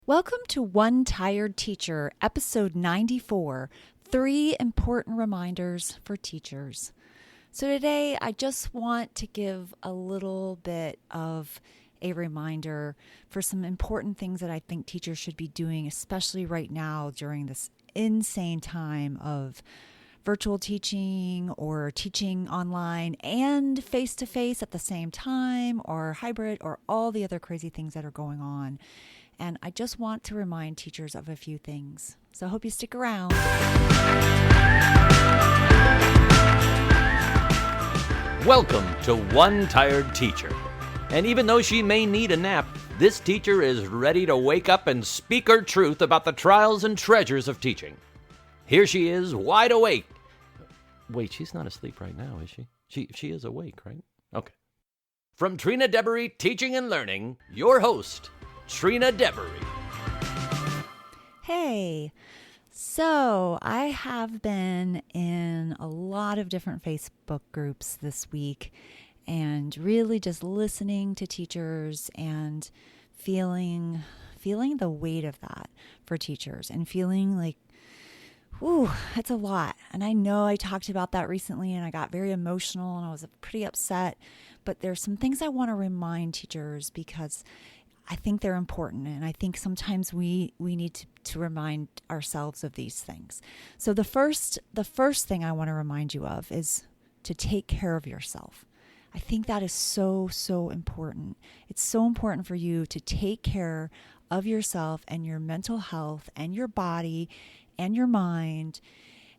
Welcome to One Tired Teacher, episode 94, 3 important reminders for teachers. So today I just want to give a little bit of a reminder for some important things that I think teachers should be doing, especially right now during this insane time of virtual teaching or teaching online and face-to-face at the same time, or hybrid, or all the other crazy things that are going on. And I just want to remind teachers of a few things. So I hope you stick around. Welcome to One Tired Teacher. And even though she may need a nap, this teacher is ready to wake up and speak her truth about the trials and treasures of teaching. Here she is, wide awake. Wait, she's not asleep right now, is she? She is awake, right? Okay. From Trina Debery Teaching and Learning, your host, Trina Debery. Hey, so I have been in a lot of different Facebook groups this week and really just listening to teachers and feeling the weight of that for teachers and feeling like, ooh, it's a lot. And I know I talked about that recently and I got very emotional and I was pretty upset, but there's some things I want to remind teachers because I think they're important, and I think sometimes we need to remind ourselves of these things. So the first thing I want to remind you of is to take care of yourself. I think that is so important. It's so important for you to take care of yourself and your mental health and your body and your mind.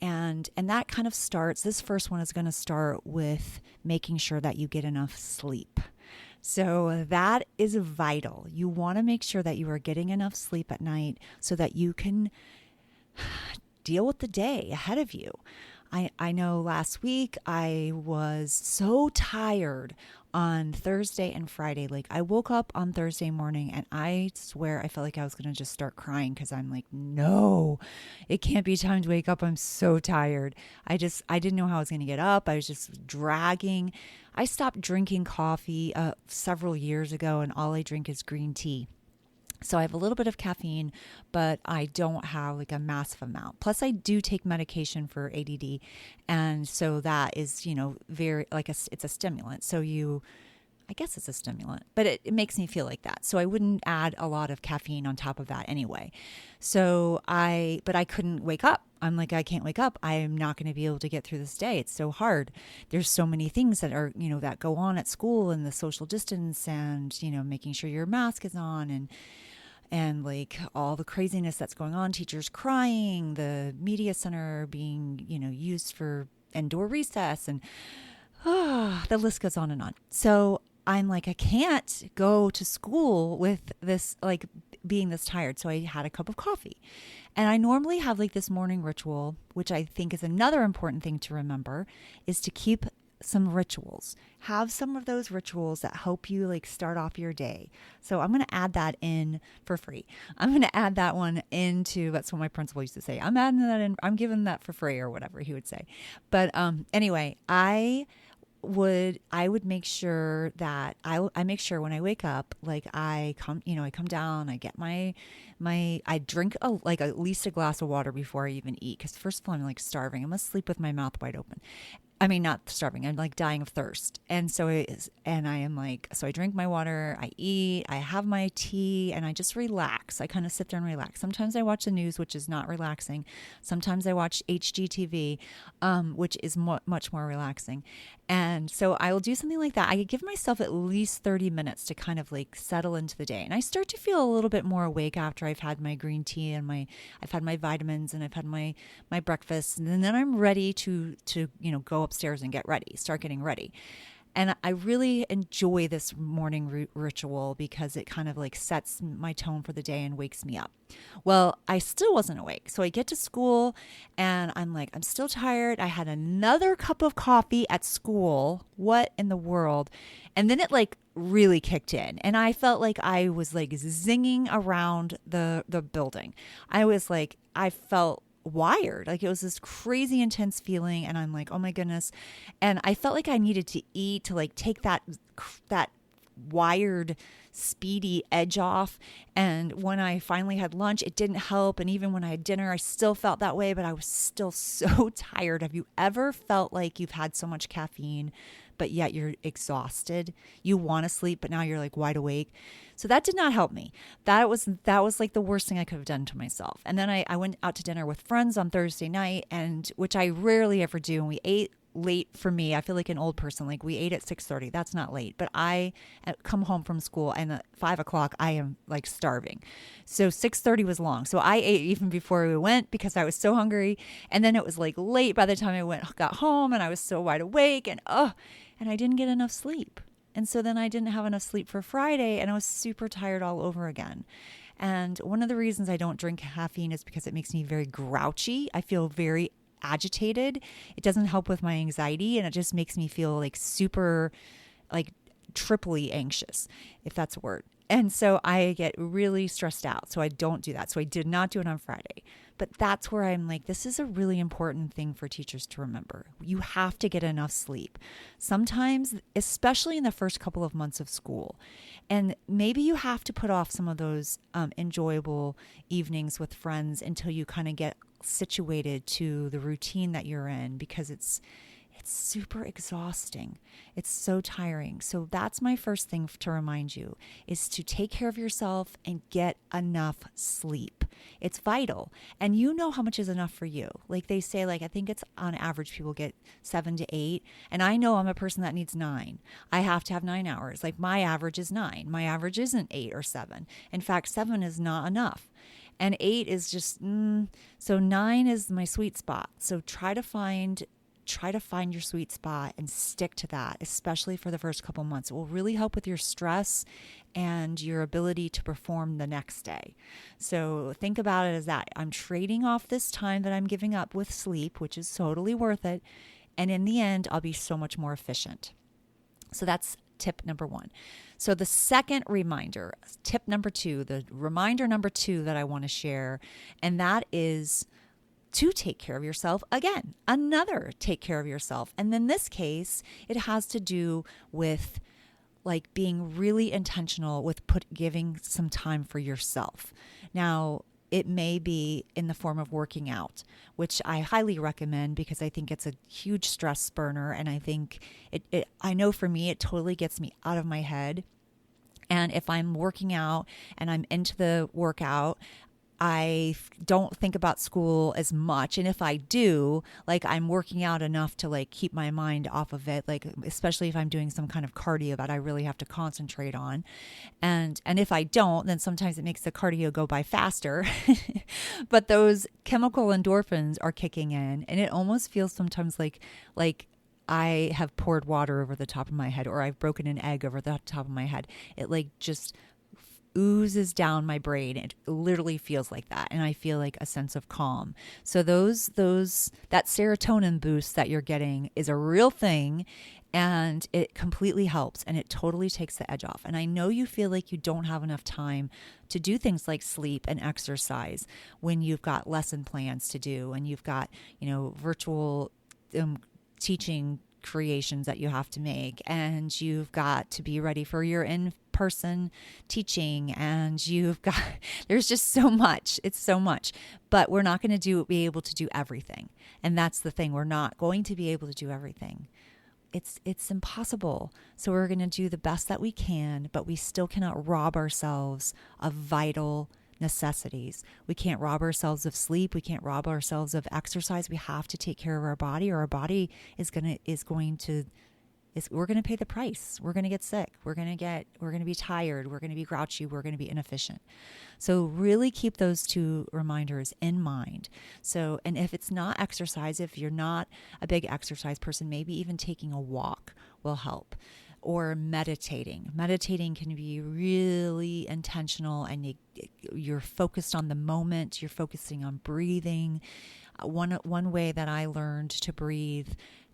And that kind of starts, this first one is going to start with making sure that you get enough sleep. So that is vital. You want to make sure that you are getting enough sleep at night so that you can deal with the day ahead of you. I know last week I was so tired on Thursday and Friday. Like I woke up on Thursday morning and I swear I felt like I was going to just start crying because I'm like, no, it can't be time to wake up. I'm so tired. I didn't know how I was going to get up. I was just dragging. I stopped drinking coffee several years ago and all I drink is green tea. So I have a little bit of caffeine, but I don't have like a massive amount. Plus I do take medication for ADD. And so that is, very it's a stimulant. So I guess it's a stimulant, but it makes me feel like that. So I wouldn't add a lot of caffeine on top of that anyway. But I couldn't wake up. I'm like, I can't wake up. I'm not going to be able to get through this day. It's so hard. There's so many things that are, that go on at school, and the social distance and, making sure your mask is on and like all the craziness that's going on, teachers crying, the media center being, used for indoor recess, and the list goes on and on. So I'm like, I can't go to school with this, like being this tired. So I had a cup of coffee. And I normally have like this morning ritual, which I think is another important thing to remember, is to keep some rituals. Have some of those rituals that help you like start off your day. So I'm going to add that in for free. I'm going to add that one into, that's what my principal used to say. I'm adding that in, I'm giving that for free or whatever he would say. But anyway, I would make sure that I make sure when I wake up, like I come down, I get I drink at least a glass of water before I even eat. Cause first of all, I'm like starving. I'm asleep with my mouth wide open. I mean, not starving. I'm like dying of thirst. And so I drink my water, I eat, I have my tea, and I just relax. I kind of sit there and relax. Sometimes I watch the news, which is not relaxing. Sometimes I watch HGTV, which is much more relaxing. And so I will do something like that. I give myself at least 30 minutes to kind of like settle into the day. And I start to feel a little bit more awake after I've had my green tea and I've had my vitamins and I've had my breakfast. And then I'm ready to go upstairs and start getting ready. And I really enjoy this morning ritual because it kind of like sets my tone for the day and wakes me up. Well, I still wasn't awake. So I get to school and I'm like, I'm still tired. I had another cup of coffee at school. What in the world? And then it like really kicked in. And I felt like I was like zinging around the building. I felt wired. Like it was this crazy intense feeling. And I'm like, oh my goodness. And I felt like I needed to eat to like take that wired, speedy edge off. And when I finally had lunch, it didn't help. And even when I had dinner, I still felt that way, but I was still so tired. Have you ever felt like you've had so much caffeine, but yet you're exhausted? You want to sleep, but now you're like wide awake. So that did not help me. That was like the worst thing I could have done to myself. And then I went out to dinner with friends on Thursday night, and which I rarely ever do. And we ate late. For me, I feel like an old person. Like, we ate at 6:30. That's not late, but I come home from school, and at 5 o'clock I am like starving. So 6:30 was long. So I ate even before we went because I was so hungry. And then it was like late by the time I got home, and I was so wide awake, and I didn't get enough sleep. And so then I didn't have enough sleep for Friday, and I was super tired all over again. And one of the reasons I don't drink caffeine is because it makes me very grouchy. I feel very agitated. It doesn't help with my anxiety, and it just makes me feel like super, like triply anxious, if that's a word. And so I get really stressed out. So I don't do that. So I did not do it on Friday. But that's where I'm like, this is a really important thing for teachers to remember. You have to get enough sleep. Sometimes, especially in the first couple of months of school. And maybe you have to put off some of those enjoyable evenings with friends until you kind of get situated to the routine that you're in, because it's super exhausting. It's so tiring. So that's my first thing to remind you, is to take care of yourself and get enough sleep. It's vital. And you know how much is enough for you. Like they say, like, I think it's on average people get 7 to 8. And I know I'm a person that needs 9. I have to have 9 hours. Like, my average is 9. My average isn't 8 or 7. In fact, 7 is not enough. And 8 is just, so 9 is my sweet spot. So try to find your sweet spot and stick to that, especially for the first couple months. It will really help with your stress and your ability to perform the next day. So think about it as that. I'm trading off this time that I'm giving up with sleep, which is totally worth it. And in the end, I'll be so much more efficient. So that's tip number 1. So the second reminder, tip number 2, the reminder number 2 that I want to share, and that is to take care of yourself. Again, another take care of yourself. And in this case, it has to do with like being really intentional with giving some time for yourself. Now, it may be in the form of working out, which I highly recommend because I think it's a huge stress burner. And I think I know for me, it totally gets me out of my head. And if I'm working out and I'm into the workout, I don't think about school as much. And if I do, like, I'm working out enough to like keep my mind off of it, like especially if I'm doing some kind of cardio that I really have to concentrate on. And if I don't, then sometimes it makes the cardio go by faster. But those chemical endorphins are kicking in, and it almost feels sometimes like I have poured water over the top of my head, or I've broken an egg over the top of my head. It like just oozes down my brain. It literally feels like that. And I feel like a sense of calm. So that serotonin boost that you're getting is a real thing, and it completely helps, and it totally takes the edge off. And I know you feel like you don't have enough time to do things like sleep and exercise when you've got lesson plans to do, and you've got, virtual teaching creations that you have to make, and you've got to be ready for your in-person teaching, and there's just so much. It's so much, but we're not going to be able to do everything. And that's the thing. We're not going to be able to do everything. It's impossible. So we're going to do the best that we can, but we still cannot rob ourselves of vital necessities. We can't rob ourselves of sleep. We can't rob ourselves of exercise. We have to take care of our body, or our body we're going to pay the price. We're going to get sick. We're going to be tired. We're going to be grouchy. We're going to be inefficient. So really keep those 2 reminders in mind. So, and if it's not exercise, if you're not a big exercise person, maybe even taking a walk will help. Or meditating. Meditating can be really intentional, and you're focused on the moment. You're focusing on breathing. One way that I learned to breathe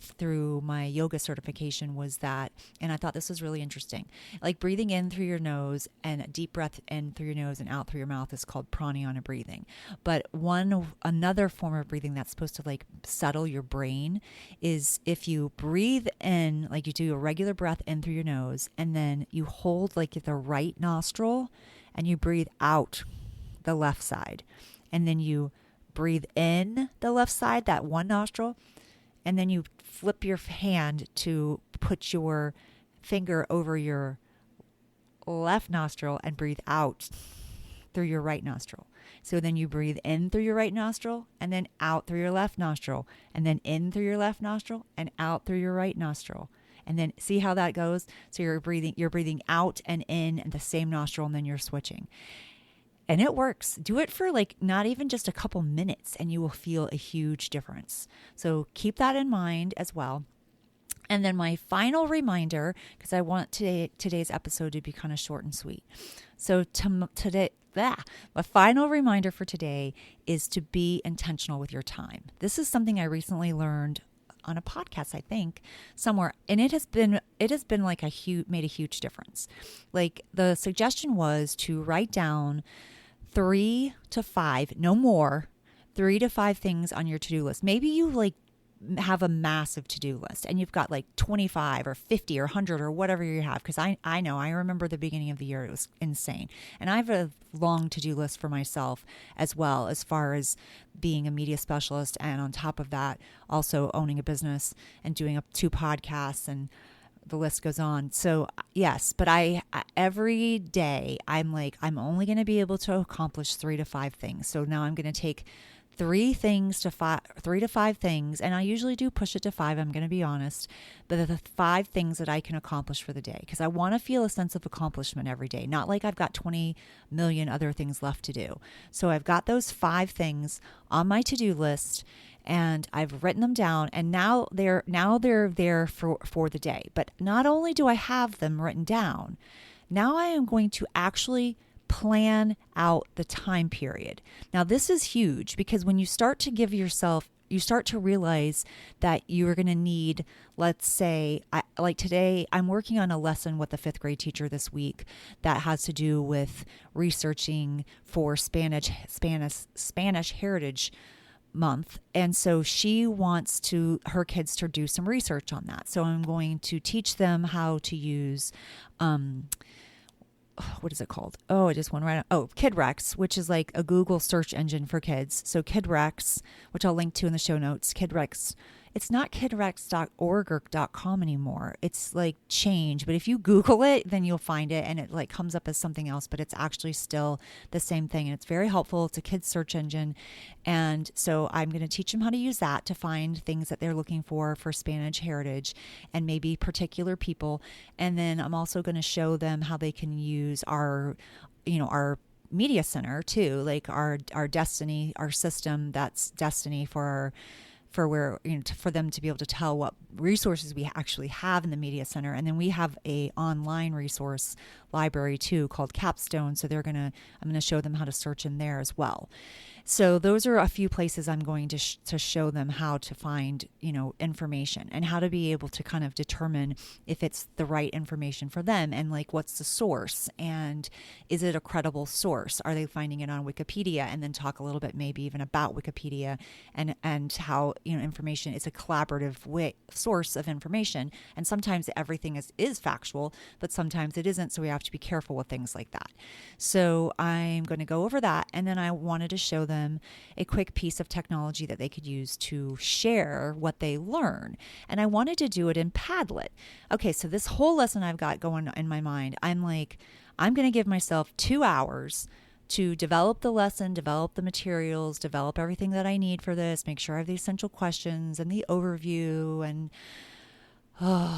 through my yoga certification was that, and I thought this was really interesting, like breathing in through your nose and a deep breath in through your nose and out through your mouth is called pranayama breathing. But another form of breathing that's supposed to like settle your brain is if you breathe in, like you do a regular breath in through your nose, and then you hold like the right nostril and you breathe out the left side. And then you breathe in the left side, that one nostril, and then you flip your hand to put your finger over your left nostril and breathe out through your right nostril. So then you breathe in through your right nostril and then out through your left nostril, and then in through your left nostril and out through your right nostril. And then see how that goes? So you're breathing out and in at the same nostril, and then you're switching. And it works. Do it for like not even just a couple minutes and you will feel a huge difference. So keep that in mind as well. And then my final reminder, because I want today's episode to be kind of short and sweet. So my final reminder for today is to be intentional with your time. This is something I recently learned on a podcast, I think, somewhere, and it has been like made a huge difference. Like the suggestion was to write down 3 to 5, no more, 3 to 5 things on your to-do list. Maybe you like have a massive to-do list and you've got like 25 or 50 or 100 or whatever you have. Because I know, I remember the beginning of the year, it was insane. And I have a long to-do list for myself as well, as far as being a media specialist. And on top of that, also owning a business and doing 2 podcasts, and the list goes on. So yes, but I every day I'm like, I'm only going to be able to accomplish 3 to 5 things. So now I'm going to take 3 to 5 things, and I usually do push it to 5, I'm going to be honest, but the 5 things that I can accomplish for the day, because I want to feel a sense of accomplishment every day, not like I've got 20 million other things left to do. So I've got those 5 things on my to-do list, and I've written them down, and now they're there for the day. But not only do I have them written down, now I am going to actually plan out the time period. Now, this is huge, because when you start to realize that you're going to need, let's say, like today, I'm working on a lesson with a 5th grade teacher this week that has to do with researching for Spanish Heritage Month. And so she wants her kids to do some research on that. So I'm going to teach them how to use, what is it called? Oh, I just went right. KidRex, which is like a Google search engine for kids. So KidRex, which I'll link to in the show notes, KidRex. It's not kidrex.org or .com anymore. It's like changed. But if you Google it, then you'll find it, and it like comes up as something else, but it's actually still the same thing. And it's very helpful. It's a kid's search engine. And so I'm going to teach them how to use that to find things that they're looking for Spanish heritage and maybe particular people. And then I'm also going to show them how they can use our media center too, like our Destiny, our system that's Destiny for them to be able to tell what resources we actually have in the media center. And then we have a online resource library too called Capstone. So I'm going to show them how to search in there as well. So those are a few places I'm going to show them how to find, information, and how to be able to kind of determine if it's the right information for them, and like what's the source, and is it a credible source? Are they finding it on Wikipedia? And then talk a little bit maybe even about Wikipedia and how, information is a collaborative source of information. And sometimes everything is factual, but sometimes it isn't. So we have to be careful with things like that. So I'm going to go over that. And then I wanted to show them a quick piece of technology that they could use to share what they learn. And I wanted to do it in Padlet. Okay, so this whole lesson I've got going in my mind, I'm like, I'm going to give myself 2 hours to develop the lesson, develop the materials, develop everything that I need for this, make sure I have the essential questions and the overview and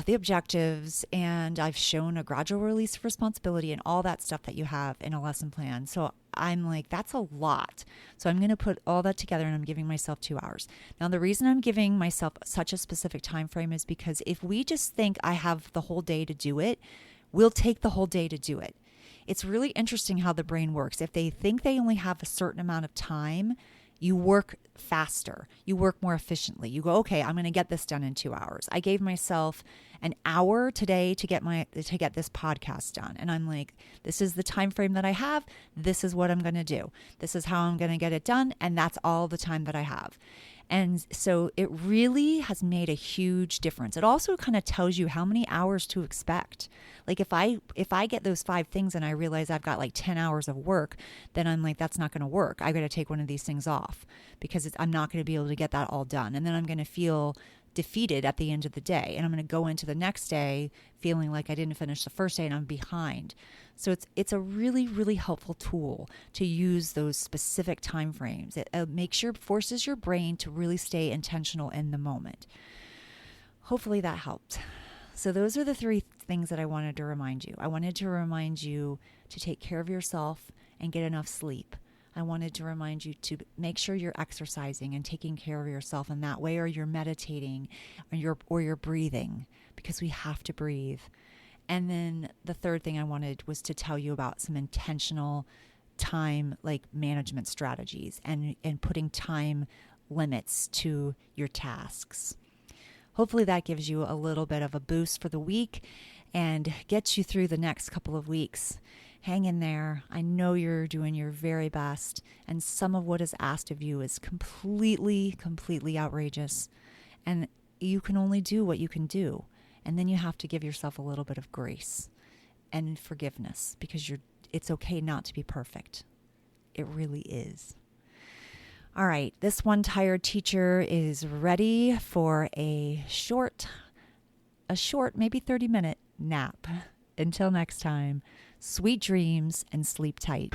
the objectives, and I've shown a gradual release of responsibility and all that stuff that you have in a lesson plan. So I'm like, that's a lot. So I'm going to put all that together, and I'm giving myself 2 hours. Now, the reason I'm giving myself such a specific time frame is because if we just think I have the whole day to do it, we'll take the whole day to do it. It's really interesting how the brain works. If they think they only have a certain amount of time, You work faster. You work more efficiently. You go, okay, I'm going to get this done in 2 hours. I gave myself an hour today to get this podcast done. And I'm like, this is the time frame that I have. This is what I'm going to do. This is how I'm going to get it done. And that's all the time that I have. And so it really has made a huge difference. It also kind of tells you how many hours to expect. Like if I get those 5 things and I realize I've got like 10 hours of work, then I'm like, that's not going to work. I got to take one of these things off because I'm not going to be able to get that all done. And then I'm going to feel defeated at the end of the day. And I'm going to go into the next day feeling like I didn't finish the first day and I'm behind. So it's a really, really helpful tool to use those specific time frames. It forces your brain to really stay intentional in the moment. Hopefully that helped. So those are the 3 things that I wanted to remind you. I wanted to remind you to take care of yourself and get enough sleep. I wanted to remind you to make sure you're exercising and taking care of yourself in that way, or you're meditating, or you're breathing, because we have to breathe. And then the 3rd thing I wanted was to tell you about some intentional time management strategies and putting time limits to your tasks. Hopefully that gives you a little bit of a boost for the week and gets you through the next couple of weeks. Hang in there. I know you're doing your very best, and some of what is asked of you is completely, completely outrageous. And you can only do what you can do. And then you have to give yourself a little bit of grace and forgiveness, because it's okay not to be perfect. It really is. All right, this One Tired Teacher is ready for a short, maybe 30-minute nap. Until next time, sweet dreams and sleep tight.